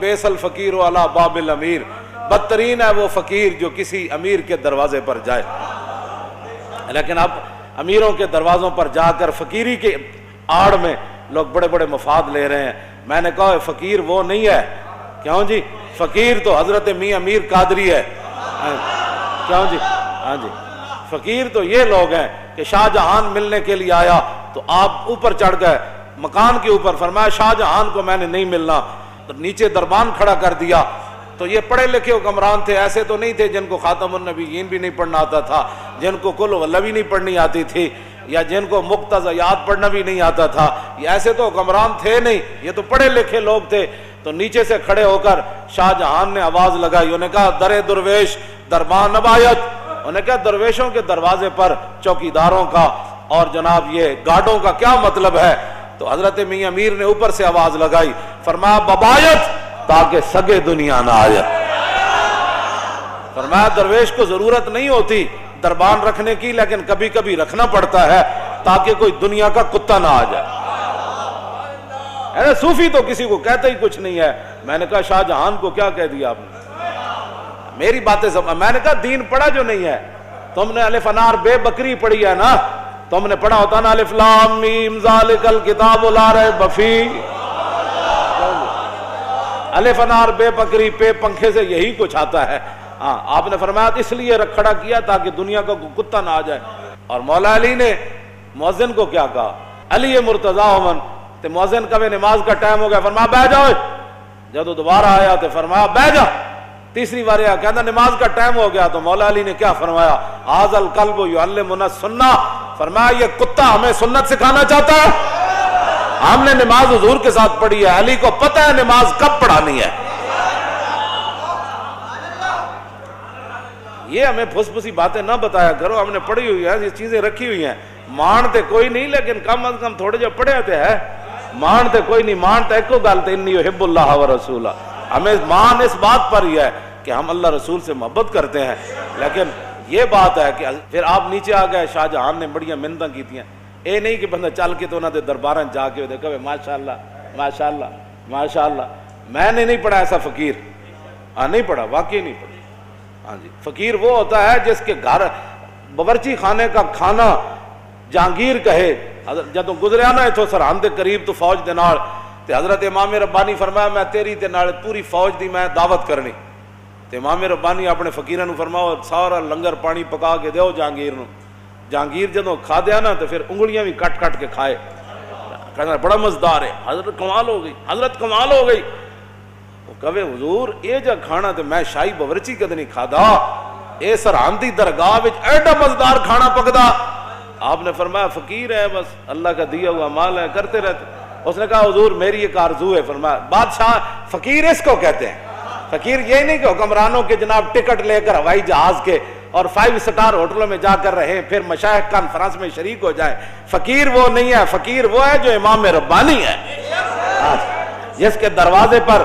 بیس الفقیر علی باب الامیر، بدترین ہے وہ فقیر جو کسی امیر کے دروازے پر جائے۔ لیکن اب امیروں کے دروازوں پر جا کر فقیری کے آڑ میں لوگ بڑے بڑے مفاد لے رہے ہیں۔ میں نے کہا فقیر وہ نہیں ہے، کیوں جی؟ فقیر تو حضرت میاں امیر قادری ہے، کیوں جی؟ ہاں جی، فقیر تو یہ لوگ ہیں کہ شاہ جہان ملنے کے لیے آیا تو آپ اوپر چڑھ گئے مکان کے اوپر، فرمایا شاہ جہان کو میں نے نہیں ملنا، تو نیچے دربان کھڑا کر دیا۔ تو یہ پڑھے لکھے حکمران تھے، ایسے تو نہیں تھے جن کو خاتم النبیین بھی نہیں پڑھنا آتا تھا، جن کو کل واللہ بھی نہیں پڑھنی آتی تھی، یا جن کو مقتضیات پڑھنا بھی نہیں آتا تھا، یہ ایسے تو حکمران تھے نہیں، یہ تو پڑھے لکھے لوگ تھے۔ تو نیچے سے کھڑے ہو کر شاہ جہان نے آواز لگائی، انہوں نے کہا در درویش دربان نبایت، انہوں نے کہا درویشوں کے دروازے پر چوکیداروں کا اور جناب یہ گارڈوں کا کیا مطلب ہے؟ تو حضرت میاں امیر نے اوپر سے آواز لگائی، فرمایا ببایت تاکہ سگے دنیا نہ آ جائے۔ فرمایا درویش کو ضرورت نہیں ہوتی دربان رکھنے کی، لیکن کبھی کبھی رکھنا پڑتا ہے تاکہ کوئی دنیا کا کتا نہ آ جائے۔ صوفی تو کسی کو کہتا ہی کچھ نہیں ہے۔ میں نے کہا شاہ جہان کو کیا کہہ دیا آپ نے؟ میری باتیں سب، میں نے کہا دین پڑھا جو نہیں ہے، تم نے الف انار بے بکری پڑھی ہے نا، تم نے پڑھا ہوتا نا الف لام میم ذالک الکتاب لا ریب فیہ، الف انار بے بکری پہ پنکھے سے یہی کچھ آتا ہے۔ ہاں آپ نے فرمایا اس لیے کھڑا کیا تاکہ دنیا کا کتا نہ آ جائے۔ اور مولا علی نے مؤذن کو کیا کہا، علی مرتضیٰ من، تو مؤذن کا بھی نماز کا ٹائم ہو گیا، فرمایا بیٹھ جاؤ۔ جب وہ دوبارہ آیا تو فرمایا بیٹھ جا۔ تیسری بار آیا کہتا نماز کا ٹائم ہو گیا، تو مولا علی نے کیا فرمایا، ھذا الکلب یعلمنا السنہ، فرمایا یہ کتا ہمیں سنت سکھانا چاہتا ہے۔ ہم نے نماز حضور کے ساتھ پڑھی ہے، علی کو پتہ ہے نماز کب پڑھانی ہے۔ یہ ہمیں پھس پھسی باتیں نہ بتایا کرو، ہم نے پڑھی ہوئی ہے، یہ چیزیں رکھی ہوئی ہیں، مانتے کوئی نہیں لیکن کم از کم تھوڑے جو پڑھے ہوتے ہیں، مانتے کوئی نہیں، مانتے ایک کو گالتے انی یحب اللہ و رسولہ، ہمیں مان اس بات پر ہی ہے کہ ہم اللہ رسول سے محبت کرتے ہیں۔ لیکن یہ بات ہے کہ پھر آپ نیچے آ گئے، شاہ جہان نے بڑیاں منتیں کی تھیں، اے نہیں کہ بندہ چل کے تو انہوں نے درباراں جا کے دیکھا ماشاءاللہ ماشاءاللہ ماشاءاللہ۔ میں نے نہیں پڑھا ایسا فقیر، نہیں پڑھا، واقعی نہیں پڑھا۔ ہاں جی، فقیر وہ ہوتا ہے جس کے گھر باورچی خانے کا کھانا جہانگیر کہے۔ جدوں گزریا نا اتوں سرحد دے قریب تو فوج دے نال، تے حضرت امام ربانی فرمایا میں تیری تے نال پوری فوج دی میں دعوت کرنی، تے امام ربانی اپنے فقیراں نو فرماؤ سارا لنگر پانی پکا کے دیو جہانگیر نو۔ جہانگیر جدوں کھا دیا نا تو پھر انگلیاں بھی کٹ کٹ کے کھائے، کہنا بڑا مزدار ہے، حضرت کمال ہو گئی، حضرت کمال ہو گئی۔ وہ کہے حضور اے جا کھانا تے میں شاہی باورچی کدے نہیں کھادا، اے سرحد دی درگاہ وچ ایڈا مزدار کھانا پکدا۔ آپ نے فرمایا فقیر ہے، بس اللہ کا دیا ہوا مال ہے، کرتے رہتے۔ اس نے کہا حضور میری ایک آرزو ہے۔ فرمایا بادشاہ فقیر اس کو کہتے ہیں، فقیر یہ نہیں کہ حکمرانوں کے جناب ٹکٹ لے کر ہوائی جہاز کے اور 5 سٹار ہوٹلوں میں جا کر رہے پھر مشائخ کانفرنس میں شریک ہو جائے، فقیر وہ نہیں ہے۔ فقیر وہ ہے جو امام ربانی ہے، جس کے دروازے پر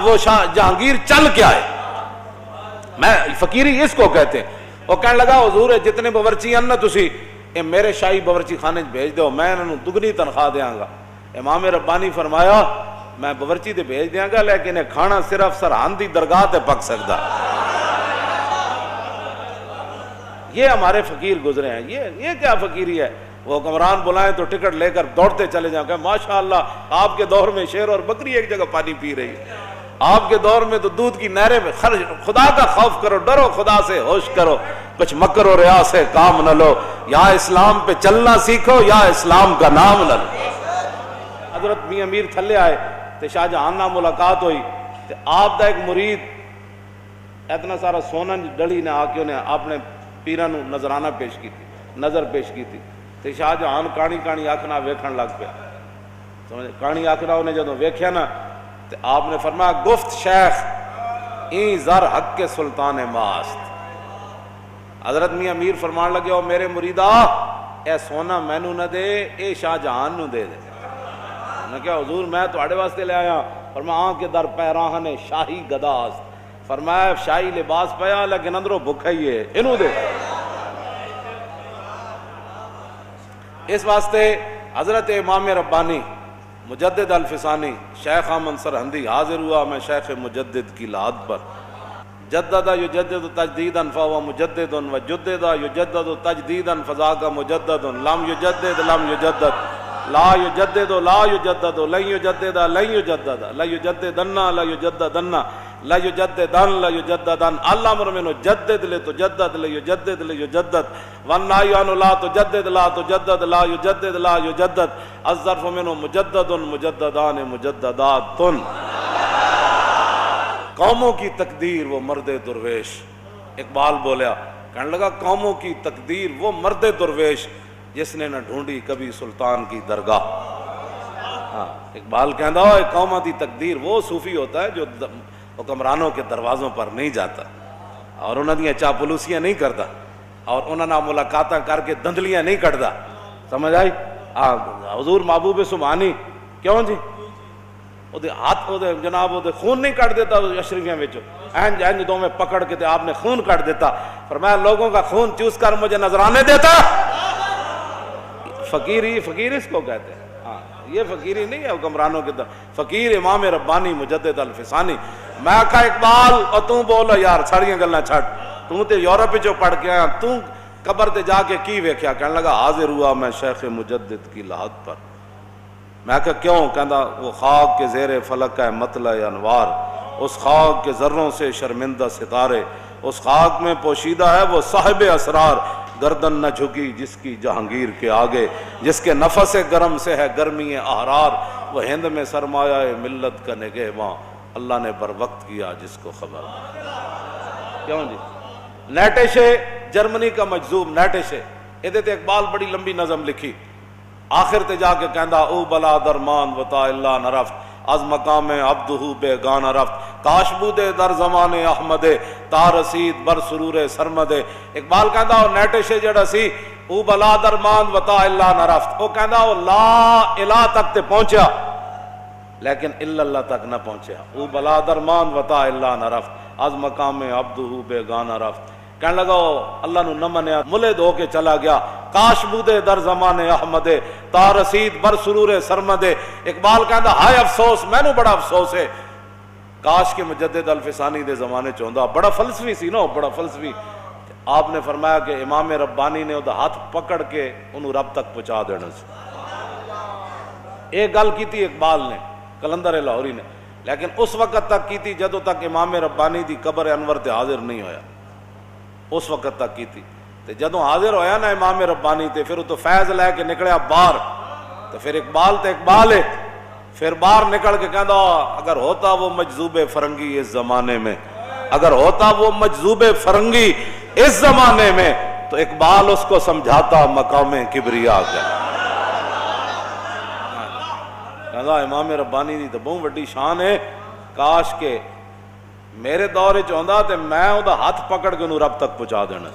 وہ شاہ جہانگیر چل کے آئے، میں فقیری اس کو کہتے ہیں۔ وہ کہنے لگا حضور جتنے باورچی ہیں نا تسی اے میرے شاہی باورچی خانے بھیج دو، میں انہوں دگنی تنخواہ دیاں گا۔ امام ربانی فرمایا میں باورچی تے بھیج دیاں گا لیکن کھانا صرف سرحد دی درگاہ تے پک سکتا۔ یہ ہمارے فقیر گزرے ہیں، یہ کیا فقیری ہے؟ وہ حکمران بلائیں تو ٹکٹ لے کر دوڑتے چلے جاؤں کہ ماشاءاللہ آپ کے دور میں شیر اور بکری ایک جگہ پانی پی رہی ہے، آپ کے دور میں تو دودھ کی نہریں میں خرچ۔ خدا کا خوف کرو، ڈرو خدا سے، ہوش کرو، کچھ مکر و ریا سے کام نہ لو، یا اسلام پہ چلنا سیکھو یا اسلام کا نام نہ لو۔ حضرت میاں امیر تھلے آئے تو شاہ جہان نال ملاقات ہوئی، تو آپ دا ایک مرید اتنا سارا سونا ڈلی نے آ کے انہیں اپنے پیراں نو نظرانہ پیش کی تھی، نظر پیش کی تھی، تو شاہ جہان کانی کانی آنکھنا ویکھن لگ پیا، سمجھے کانی آنکھنا انہیں جدوں ویکھیا نا تو آپ نے فرمایا گفت شیخ این زر حق کے سلطان ماست۔ حضرت میاں امیر فرمان لگے او میرے مریدا اے سونا مینو نہ دے، اے شاہ جہان نو دے دے۔ میں کہا حضور میں تواڈے واسطے لے آیا۔ فرمایا آن کے در پیراہن شاہی گداست، فرمایا شاہی لباس پیا لیکن اندروں بھکھا ہی ہے، انہوں دے۔ اس واسطے حضرت امام ربانی مجدد الفسانی شیخ احمد سرہندی حاضر ہوا میں شیخ مجدد کی لحد پر، جدد یجدد تجدیدا فهو مجدد وجدد یجدد تجدیدا فذاک مجدد لم یجدد لم یجدد لا یجدد لا یجدد لن یجدد لن یجدد لا یجددن لا یجددن لا یجددن لا یجددن الامر منه جدد لتجدد لیجدد لیجدد والنهی عنه لا تجدد لا تجدد لا یجدد لا یجدد الظرف منه مجدد مجددان مجددات۔ قوموں کی تقدیر وہ مرد درویش، اقبال بولیا کہنے لگا قوموں کی تقدیر وہ مرد درویش جس نے نہ ڈھونڈی کبھی سلطان کی درگاہ۔ ہاں اقبال کہندا ہے قوموں کی تقدیر وہ صوفی ہوتا ہے جو حکمرانوں کے دروازوں پر نہیں جاتا اور انہوں نے چاپلوسیاں نہیں کرتا اور انہوں نے ملاقاتاں کر کے دندلیاں نہیں کٹدا، سمجھ آئی؟ حضور محبوب سبحانی کیوں جی ہاتھ جناب خون نہیں کٹ دیتا اشرفیاں وچ اینج اینج دو میں پکڑ کے تے آپ نے خون کٹ دیتا، فرمایا لوگوں کا خون چوس کر مجھے نذرانے دیتا۔ فقیری، فقیر اس کو کہتے ہیں، ہاں یہ فقیری نہیں ہے حکمرانوں کے در، فقیر امام ربانی مجدد الفسانی۔ میں کہا اقبال اور تو بولو یار ساریاں گلاں چھڈ، تو تے یورپ وچوں پڑھ کے آیا، تو قبر تے جا کے کی ویکھیا؟ کہنے لگا حاضر ہوا میں شیخ مجدد کی لحد پر۔ میں کہا کیوں؟ کہندا وہ خاک کے زیر فلک ہے مطلع انوار، اس خاک کے ذروں سے شرمندہ ستارے، اس خاک میں پوشیدہ ہے وہ صاحب اسرار، گردن نہ جھکی جس کی جہانگیر کے آگے، جس کے نفس گرم سے ہے گرمی احرار، وہ ہند میں سرمایہ ملت کا نگہباں، اللہ نے بر وقت کیا جس کو خبر۔ کیوں جی؟ نیٹشے جرمنی کا مجذوب نیٹشے، ادھے تے اقبال بڑی لمبی نظم لکھی، آخر تے جا کے کہندا او بلا درمان وطا اللہ نرفت از مقام عبدہو بے گانا رفت، کاش بودے در زمان احمد تا رسید بر سرور سرمد۔ اقبال کہندا او نیٹشے جڑا سی او بلا درمان وطا اللہ نرفت، او کہندا او لا الہ تک تے پہنچیا لیکن الا اللہ تک نہ پہنچیا، او بلا درمان وطا اللہ نرفت از مقام عبدہو بے گانا رفت۔ کہنے لگا اللہ نو نہ منیا، ملد ہو کے چلا گیا، کاش بودے در زمان احمد تا رسید بر سرور سرمد۔ اقبال کہندا ہائے افسوس، مینوں بڑا افسوس ہے، کاش کہ مجدد الفسانی دے زمانے چ ہوندا۔ بڑا فلسفی سی نا، بڑا فلسفی۔ آپ نے فرمایا کہ امام ربانی نے وہ ہاتھ پکڑ کے انہوں رب تک پہنچا دینا سی۔ ایک گل کیتی اقبال نے، کلندر لاہوری نے، لیکن اس وقت تک کیتی جدوں تک امام ربانی دی قبر انور تے حاضر نہیں ہویا، اس وقت تک کی تھی۔ جدوں حاضر ہویا نا امام ربانی تے پھر تو فیض لے کے نکلیا باہر، تو پھر اقبال تے اقبال ہے، پھر باہر نکل کے کہندا اگر ہوتا وہ مجذوب فرنگی اس زمانے میں، اگر ہوتا وہ مجذوب فرنگی اس زمانے میں تو اقبال اس کو سمجھاتا مقام کبریا کا۔ کہندا امام ربانی دی تو بہت بڑی شان ہے، کاش کے میرے دور چ ہوندا تے میں وہ ہاتھ پکڑ کے انہوں رب تک پہنچا دینا۔